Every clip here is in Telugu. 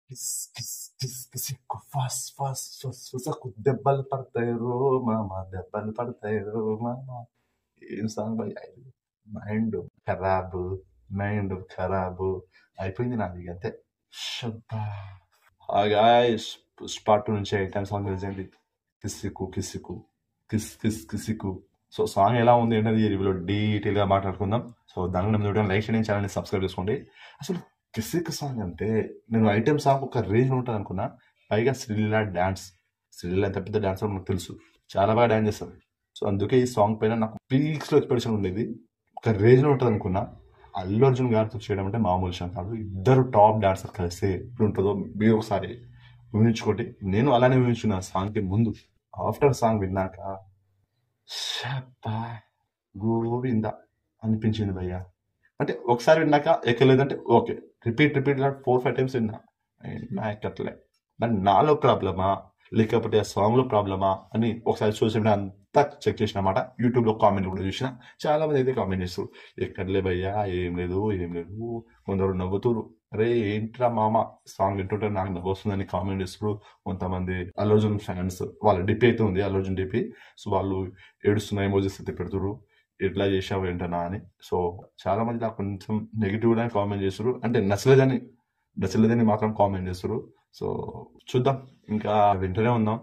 కిస్ కిస్ కిస్ కిసిక్కు ఫస్ ఫస్ ఫస్ ఫసకు దెబ్బలు పడతాయిరో మామ దెబ్బలు పడతాయిరో మామ. ఏం సాంగ్ భయ్, మైండ్ ఖరాబు, మైండ్ ఖరాబు అయిపోయింది నాది ఇక అంతే. షబ్బా. గాయస్, పుష్ప 2 నుంచి ఐటమ్ సాంగ్ రిలీజ్ అయింది. కిసికు కిసికు కిస్ కిస్ కిసికు. సో సాంగ్ ఎలా ఉంది అనేది ఈ రివ్యూలో డీటెయిల్గా మాట్లాడుకుందాం. సో దాని ముందు లైక్ చేయండి, ఛానల్ని సబ్స్క్రైబ్ చేసుకోండి. అసలు కిసిక్ సాంగ్ అంటే నేను ఐటమ్ సాంగ్ ఒక రేంజ్ ఉంటుంది అనుకున్నా. పైగా శ్రీలీల డాన్స్, శ్రీలీల ఎంత పెద్ద డాన్సర్ మనకు తెలుసు, చాలా బాగా డాన్స్ చేస్తారు. సో అందుకే ఈ సాంగ్ పైన నాకు పీక్స్లో ఎక్స్పెక్టేషన్ ఉండేది. ఒక రేంజ్లో ఉంటుంది అనుకున్నా. అల్లు అర్జున్ గారితో చేయడం అంటే మామూలు విషయం కాదు. ఇద్దరు టాప్ డాన్సర్ కలిస్తే ఎప్పుడు ఉంటుందో మీరు ఒకసారి ఊహించుకోండి. నేను అలానే ఊహించుకున్నా సాంగ్కి ముందు. ఆఫ్టర్ సాంగ్ విన్నాక షబ్బా గోవింద అనిపించింది భయ్య. అంటే ఒకసారి విన్నాక ఎక్కలేదంటే ఓకే, రిపీట్ 4-5 టైమ్స్ విన్నా, నా ఎక్కట్లే. మరి నాలో ప్రాబ్లమా లేకపోతే ఆ సాంగ్లో ప్రాబ్లమా అని ఒకసారి సోషల్ అంతా చెక్ చేసిన మాట. యూట్యూబ్లో కామెంట్ కూడా చూసిన, చాలా మంది అయితే కామెంట్ చేస్తారు, ఎక్కడలే భయ్యా, ఏం లేదు ఏం లేదు. కొందరు నవ్వుతురు, అరే ఏంట్రా మామ సాంగ్ వింటుంటే నాకు నవ్వు వస్తుందని కామెంట్ చేస్తారు. కొంతమంది అల్లు అర్జున్ ఫ్యాన్స్, వాళ్ళ డిపి అయితే ఉంది అల్లు అర్జున్ డిపి, సో వాళ్ళు ఏడుస్తున్న ఎమోజీస్ అయితే పెడుతురు, ఎట్లా చేసావు ఏంటనా అని. సో చాలా మంది నాకు కొంచెం నెగిటివ్గా కామెంట్ చేస్తారు, అంటే నచ్చలేదని మాత్రం కామెంట్ చేస్తారు. సో చూద్దాం, ఇంకా వింటూనే ఉందాం,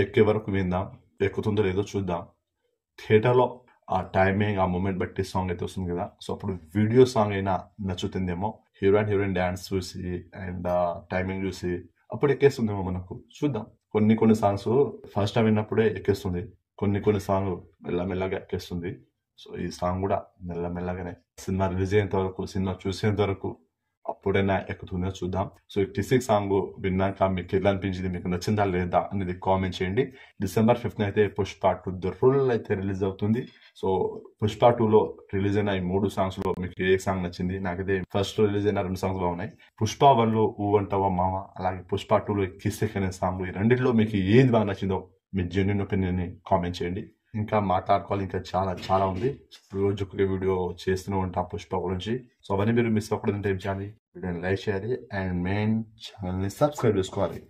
ఎక్కే వరకు విందాం, ఎక్కుతుందో లేదో చూద్దాం. థియేటర్లో ఆ టైమింగ్, ఆ మూమెంట్ బట్టి సాంగ్ అయితే వస్తుంది కదా, సో అప్పుడు వీడియో సాంగ్ అయినా నచ్చుతుందేమో. హీరో అండ్ హీరోయిన్ డ్యాన్స్ చూసి అండ్ టైమింగ్ చూసి అప్పుడు ఎక్కేస్తుందేమో మనకు, చూద్దాం. కొన్ని సాంగ్స్ ఫస్ట్ టైం విన్నప్పుడే ఎక్కేస్తుంది, కొన్ని సాంగ్ మెల్లమెల్లగా ఎక్కేస్తుంది. సో ఈ సాంగ్ కూడా మెల్లమెల్లగానే సినిమా రిలీజ్ అయ్యేంత వరకు, సినిమా చూసేంత వరకు అప్పుడైనా ఎక్కుతుందో చూద్దాం. సో ఈ కిసిక్ సాంగ్ విన్నాక మీకు ఎలా అనిపించింది, మీకు నచ్చిందా లేదా అనేది కామెంట్ చేయండి. December 5th అయితే పుష్ప 2 ద రూల్ అయితే రిలీజ్ అవుతుంది. సో పుష్ప 2లో రిలీజ్ అయిన ఈ 3 సాంగ్స్ లో మీకు ఏ సాంగ్ నచ్చింది? నాకైతే ఫస్ట్ రిలీజ్ అయిన 2 సాంగ్స్ బాగున్నాయి. పుష్ప 1లో ఊ అంటావా మామ, అలాగే పుష్ప 2లో కిసిక్ అనే సాంగ్, ఈ రెండిట్లో మీకు ఏది బాగా నచ్చిందో మీ జెన్యూన్ ఒపీనియన్ ని కామెంట్ చేయండి. ఇంకా మాట్లాడుకోవాలి, ఇంకా చాలా ఉంది. రోజు ఒక వీడియో చేస్తూనే ఉంటాం పుష్ప గురించి. సో అవన్నీ మీరు మిస్ అవ్వకూడదంటే ఏం చేయాలి? వీడియోని లైక్ చేయాలి అండ్ మెయిన్ ఛానల్ని సబ్స్క్రైబ్ చేసుకోవాలి.